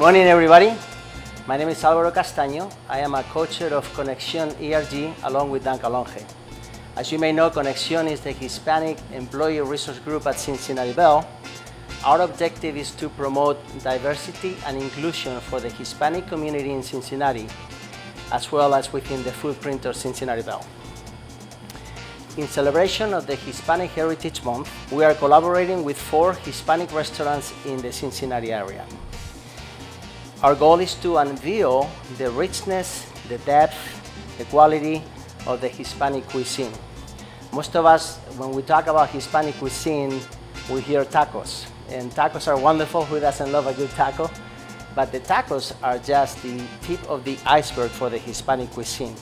morning, everybody. My name is Alvaro Castano. I am a co-chair of Conexión ERG along with Dan Calonge. As you may know, Conexión is the Hispanic Employee Resource Group at Cincinnati Bell. Our objective is to promote diversity and inclusion for the Hispanic community in Cincinnati, as well as within the footprint of Cincinnati Bell. In celebration of the Hispanic Heritage Month, we are collaborating with 4 Hispanic restaurants in the Cincinnati area. Our goal is to unveil the richness, the depth, the quality of the Hispanic cuisine. Most of us, when we talk about Hispanic cuisine, we hear tacos. And tacos are wonderful. Who doesn't love a good taco? But the tacos are just the tip of the iceberg for the Hispanic cuisine.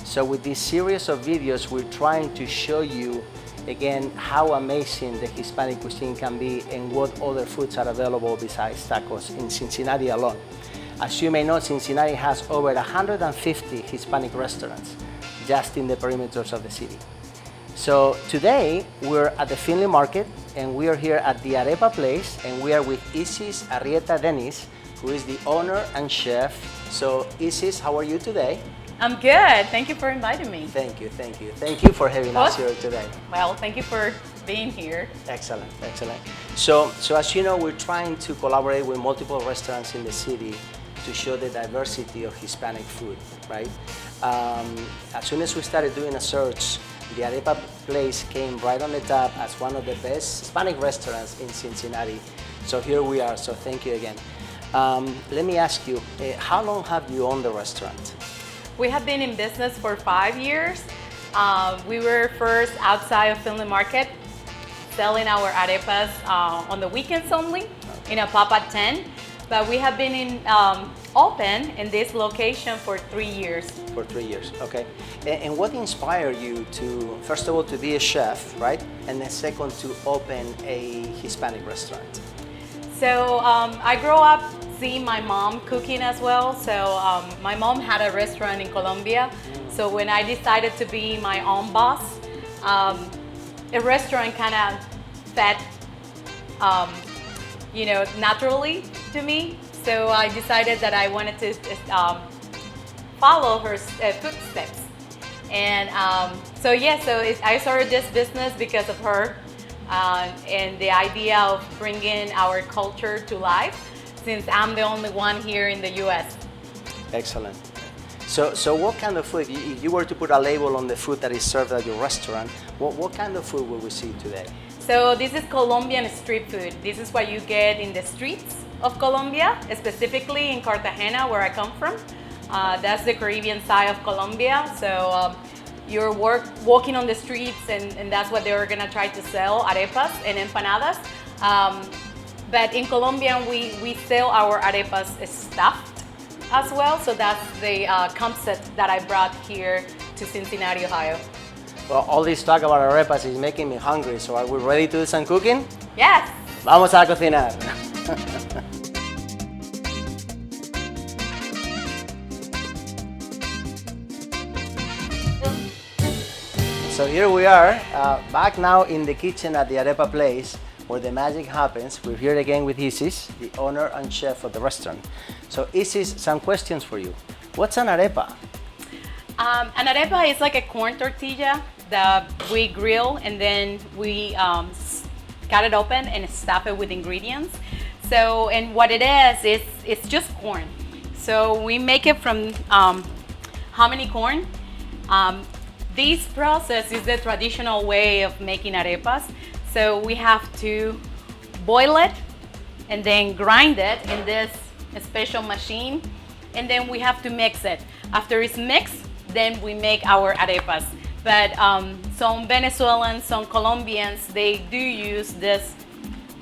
So with this series of videos, we're trying to show you again how amazing the Hispanic cuisine can be and what other foods are available besides tacos in Cincinnati alone. As you may know, Cincinnati has over 150 Hispanic restaurants just in the perimeters of the city. So today we're at the Findlay Market and we are here at the Arepa Place and we are with Isis Arrieta-Dennis, who is the owner and chef. So Isis, how are you today? I'm good. Thank you for inviting me. Thank you, thank you. Thank you for having us here today. Well, thank you for being here. Excellent, excellent. So as you know, we're trying to collaborate with multiple restaurants in the city to show the diversity of Hispanic food, right? As soon as we started doing a search, the Arepa Place came right on the top as one of the best Hispanic restaurants in Cincinnati. So here we are, so thank you again. Let me ask you, how long have you owned the restaurant? We have been in business for 5 years. We were first outside of Findlay Market, selling our arepas on the weekends only, in a pop-up tent. But we have been open in this location for 3 years. For 3 years, okay. And what inspired you to, first of all, to be a chef, right? And then second, to open a Hispanic restaurant? So I grew up seeing my mom cooking as well. So my mom had a restaurant in Colombia. So when I decided to be my own boss, a restaurant kind of fed, naturally to me. So I decided that I wanted to follow her footsteps. And I started this business because of her. And the idea of bringing our culture to life, since I'm the only one here in the U.S. Excellent. So what kind of food, if you were to put a label on the food that is served at your restaurant, what kind of food will we see today? So this is Colombian street food. This is what you get in the streets of Colombia, specifically in Cartagena, where I come from. That's the Caribbean side of Colombia. So you're walking on the streets and that's what they're gonna try to sell, arepas and empanadas. But in Colombian, we sell our arepas stuffed as well. So that's the concept that I brought here to Cincinnati, Ohio. Well, all this talk about arepas is making me hungry. So are we ready to do some cooking? Yes. Vamos a cocinar. So here we are, back now in the kitchen at the Arepa Place, where the magic happens. We're here again with Isis, the owner and chef of the restaurant. So Isis, some questions for you. What's an arepa? An arepa is like a corn tortilla that we grill and then we cut it open and stuff it with ingredients. So, and what it is, it's just corn. So we make it from hominy corn. This process is the traditional way of making arepas. So we have to boil it and then grind it in this special machine. And then we have to mix it. After it's mixed, then we make our arepas. But some Venezuelans, some Colombians, they do use this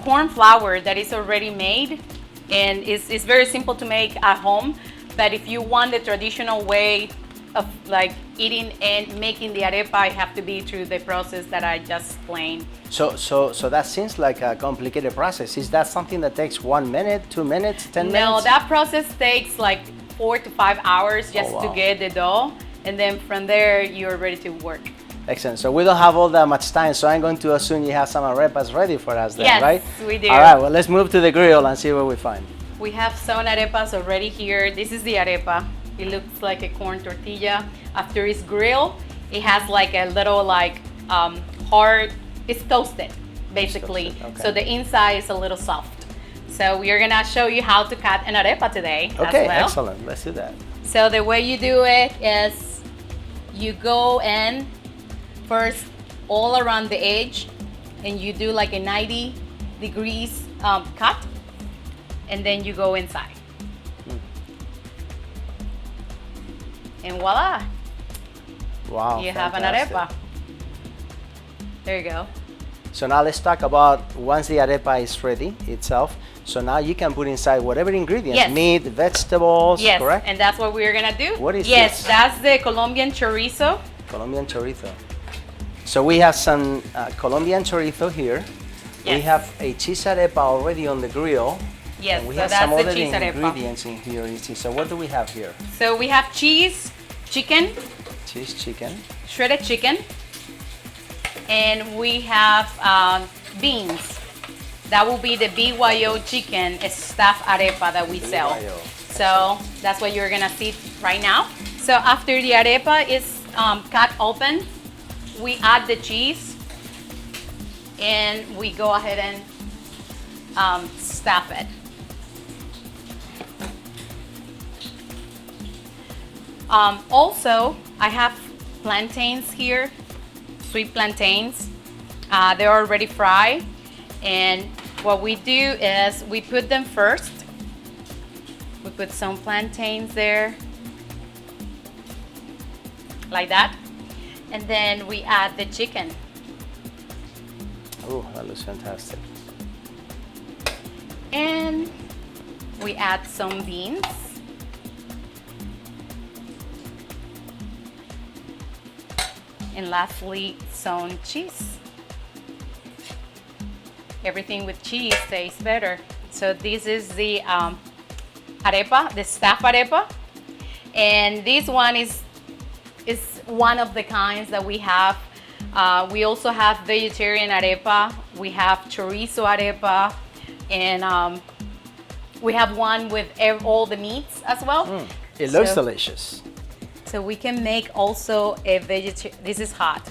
corn flour that is already made. And it's very simple to make at home. But if you want the traditional way of like eating and making the arepa, it have to be through the process that I just explained. So that seems like a complicated process. Is that something that takes 1 minute, 2 minutes, 10 minutes? No, that process takes like 4 to 5 hours just to get the dough. And then from there, you're ready to work. Excellent. So we don't have all that much time, so I'm going to assume you have some arepas ready for us then, yes, right? Yes, we do. All right, well, let's move to the grill and see what we find. We have some arepas already here. This is the arepa. It looks like a corn tortilla. After it's grilled, it has like a little like hard, it's toasted basically. It's toasted, okay. So the inside is a little soft. So we are gonna show you how to cut an arepa today Okay, as well. excellent. Let's do that. So the way you do it is you go in first all around the edge and you do like a 90 degrees cut, and then you go inside. And voila, Wow. you have an fantastic. arepa. There you go. So now let's talk about once the arepa is ready itself. So now you can put inside whatever ingredients, Yes. meat, vegetables, Yes, correct? and that's what we're gonna do. What is yes, this? that's the Colombian chorizo. Colombian chorizo. So we have some Colombian chorizo here. We Yes. have a cheese arepa already on the grill. Yes, And we so have that's some the other cheese arepa. ingredients in here. Isis. So what do we have here? So we have cheese, chicken, Cheese, chicken. shredded chicken, and we have beans. That will be the BYO chicken stuffed arepa that we sell. BYO. So that's what you're gonna see right now. So after the arepa is cut open, we add the cheese and we go ahead and stuff it. Also, I have plantains here, sweet plantains. They're already fried, and what we do is we put them first. We put some plantains there, like that, and then we add the chicken. Oh, that looks fantastic. And we add some beans. And lastly, some cheese. Everything with cheese tastes better. So this is the arepa, the stuffed arepa. And this one is one of the kinds that we have. We also have vegetarian arepa. We have chorizo arepa. And we have one with all the meats as well. It looks So- delicious. So we can make also a vegetarian. This is hot.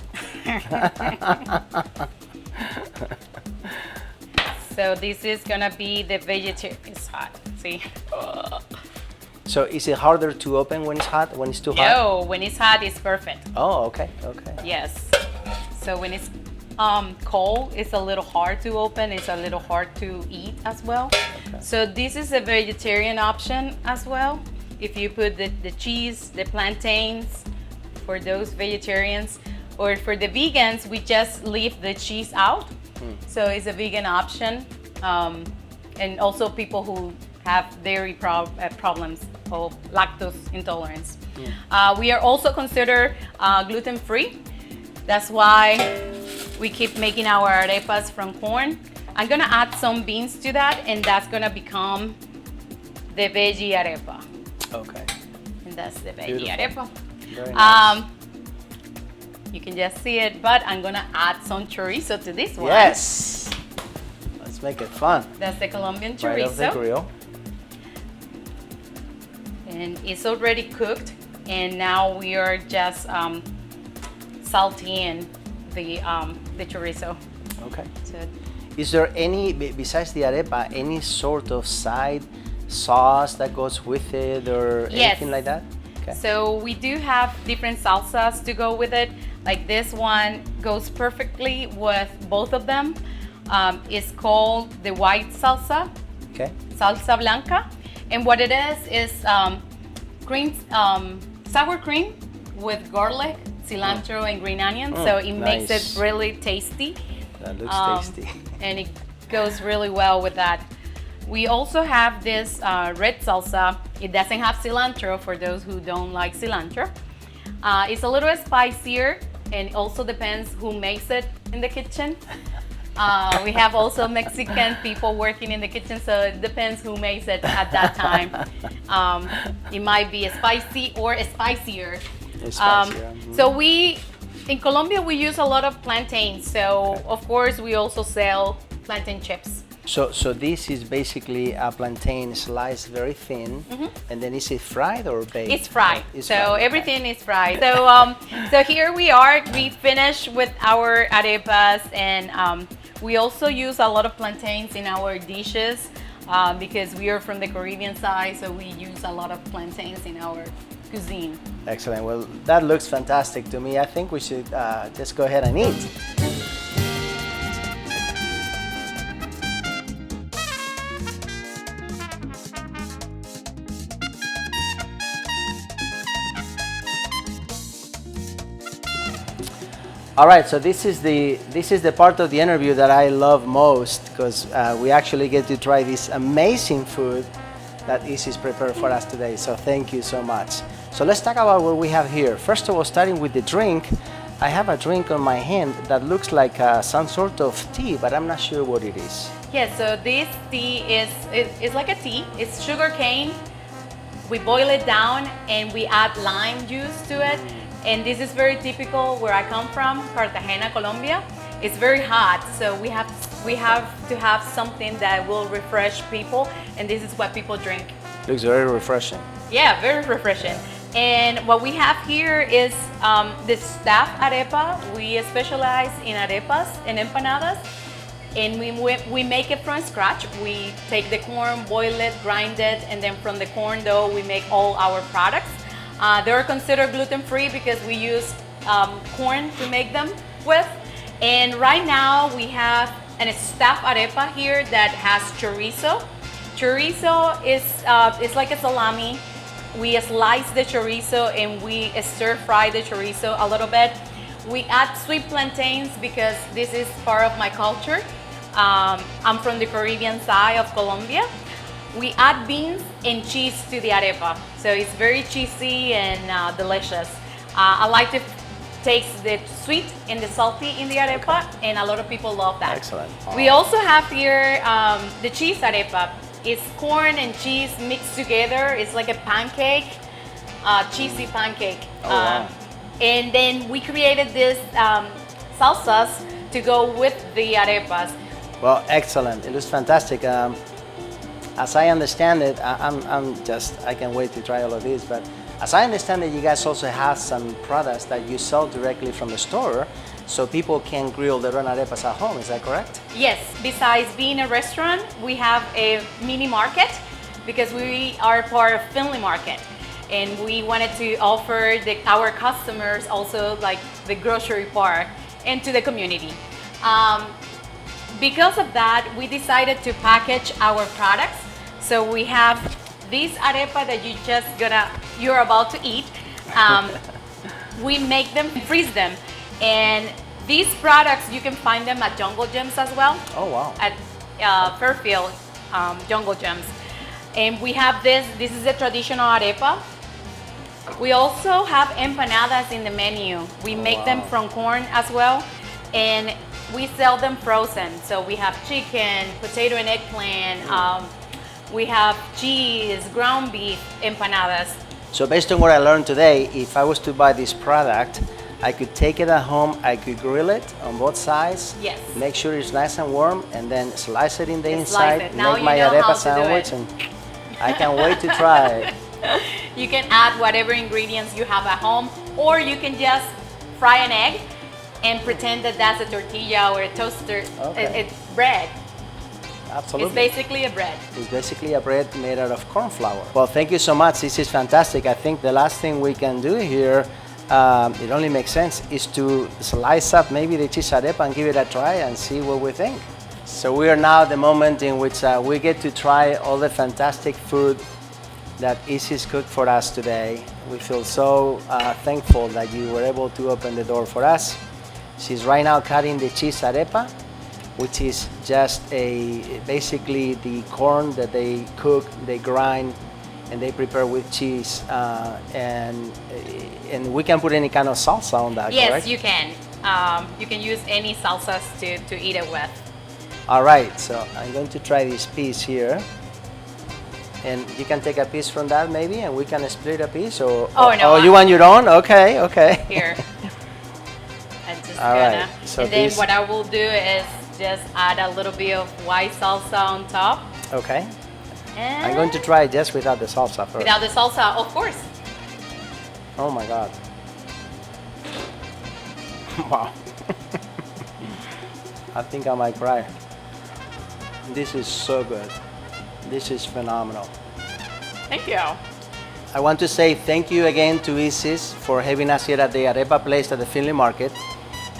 So this is gonna be the vegetarian. It's hot. See? So is it harder to open when it's hot, when it's too hot? No, when it's hot, it's perfect. Oh, okay, okay. Yes. So when it's cold, it's a little hard to open. It's a little hard to eat as well. Okay. So this is a vegetarian option as well. If you put the cheese, the plantains for those vegetarians, or for the vegans, we just leave the cheese out. So it's a vegan option. And also people who have dairy problems or lactose intolerance. We are also considered gluten-free. That's why we keep making our arepas from corn. I'm gonna add some beans to that, and that's gonna become the veggie arepa. Okay. And that's the veggie Beautiful. arepa. Very nice. You can just see it, but I'm gonna add some chorizo to this one. Yes. Let's make it fun. That's the Colombian Right off the chorizo. grill. And it's already cooked, and now we are just salting the chorizo. Okay. So Is there any, besides the arepa, any sort of side sauce that goes with it or Yes. anything like that? Okay. So we do have different salsas to go with it. Like this one goes perfectly with both of them. It's called the white salsa, Okay. salsa blanca. And what it is cream, sour cream with garlic, cilantro, and green onions. So it makes nice. it really tasty. That looks tasty. And it goes really well with that. We also have this red salsa. It doesn't have cilantro for those who don't like cilantro. It's a little spicier, and it also depends who makes it in the kitchen. We have also Mexican people working in the kitchen, so it depends who makes it at that time. It might be spicy or spicier. It's spicier. So in Colombia, we use a lot of plantains. So of course, we also sell plantain chips. So this is basically a plantain sliced very thin, and then is it fried or baked? It's fried. It's so fried, okay. everything is fried. So here we are. We finished with our arepas, and we also use a lot of plantains in our dishes because we are from the Caribbean side, so we use a lot of plantains in our cuisine. Excellent. Well, that looks fantastic to me. I think we should just go ahead and eat. All right, so this is the part of the interview that I love most because we actually get to try this amazing food that Isis prepared for us today. So thank you so much. So let's talk about what we have here. First of all, starting with the drink, I have a drink on my hand that looks like some sort of tea, but I'm not sure what it is. Yeah, so this tea is like a tea. It's sugar cane. We boil it down and we add lime juice to it. And this is very typical where I come from, Cartagena, Colombia. It's very hot, so we have to have something that will refresh people, and this is what people drink. Looks very refreshing. Yeah, very refreshing. And what we have here is the staff arepa. We specialize in arepas and empanadas, and we make it from scratch. We take the corn, boil it, grind it, and then from the corn dough we make all our products. They're considered gluten-free because we use corn to make them with. And right now we have a staff arepa here that has chorizo. Chorizo is like a salami. We slice the chorizo and we stir fry the chorizo a little bit. We add sweet plantains because this is part of my culture. I'm from the Caribbean side of Colombia. We add beans and cheese to the arepa, so it's very cheesy and delicious. I like to taste the sweet and the salty in the arepa, and a lot of people love that. Excellent. We also have here the cheese arepa. It's corn and cheese mixed together. It's like a pancake, cheesy pancake. Wow. And then we created this salsas to go with the arepas. Well, excellent. It looks fantastic. As I understand it, I can't wait to try all of this, but as I understand it, you guys also have some products that you sell directly from the store, so people can grill their own arepas at home, is that correct? Yes, besides being a restaurant, we have a mini market because we are part of Findlay Market, and we wanted to offer our customers also like the grocery part and to the community. Because of that, we decided to package our products. So we have this arepa that you're about to eat. We make them, freeze them, and these products you can find them at Jungle Gems as well. Oh wow! At Fairfield Jungle Gems, and we have this. This is a traditional arepa. We also have empanadas in the menu. We make them from corn as well, and we sell them frozen. So we have chicken, potato and eggplant. We have cheese, ground beef, empanadas. So based on what I learned today, if I was to buy this product, I could take it at home, I could grill it on both sides, Yes. make sure it's nice and warm, and then slice it in the inside, it. Now make you my know arepa how to do sandwich, it. and I can't wait to try it. You can add whatever ingredients you have at home, or you can just fry an egg and pretend that that's a tortilla or a toaster. Okay. It's bread. Absolutely. It's basically a bread. It's basically a bread made out of corn flour. Well, thank you so much. This is fantastic. I think the last thing we can do here, it only makes sense, is to slice up maybe the cheese arepa and give it a try and see what we think. So we are now at the moment in which we get to try all the fantastic food that Isis cooked for us today. We feel so thankful that you were able to open the door for us. She's right now cutting the cheese arepa, which is just basically the corn that they cook, they grind, and they prepare with cheese, and we can put any kind of salsa on that, Yes, correct? you can. You can use any salsas to eat it with. All right, so I'm going to try this piece here. And you can take a piece from that maybe, and we can split a piece, or Oh, no, you want your own? Okay. Here. I'm just All gonna. right, so and then this- what I will do is just add a little bit of white salsa on top. Okay. And I'm going to try just without the salsa first. without the salsa, of course. Oh my God. Wow. I think I might cry. This is so good. This is phenomenal. Thank you. I want to say thank you again to Isis for having us here at the Arepa Place at the Findlay Market.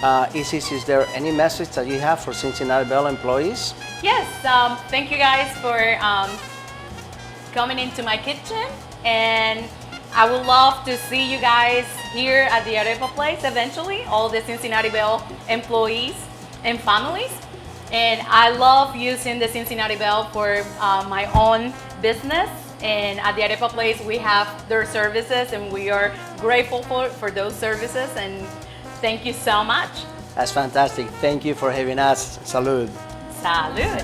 Isis, is there any message that you have for Cincinnati Bell employees? Yes, thank you guys for coming into my kitchen, and I would love to see you guys here at the Arepa Place eventually, all the Cincinnati Bell employees and families. And I love using the Cincinnati Bell for my own business. And at the Arepa Place, we have their services, and we are grateful for those services. And thank you so much. That's fantastic. Thank you for having us. Salud. Salud.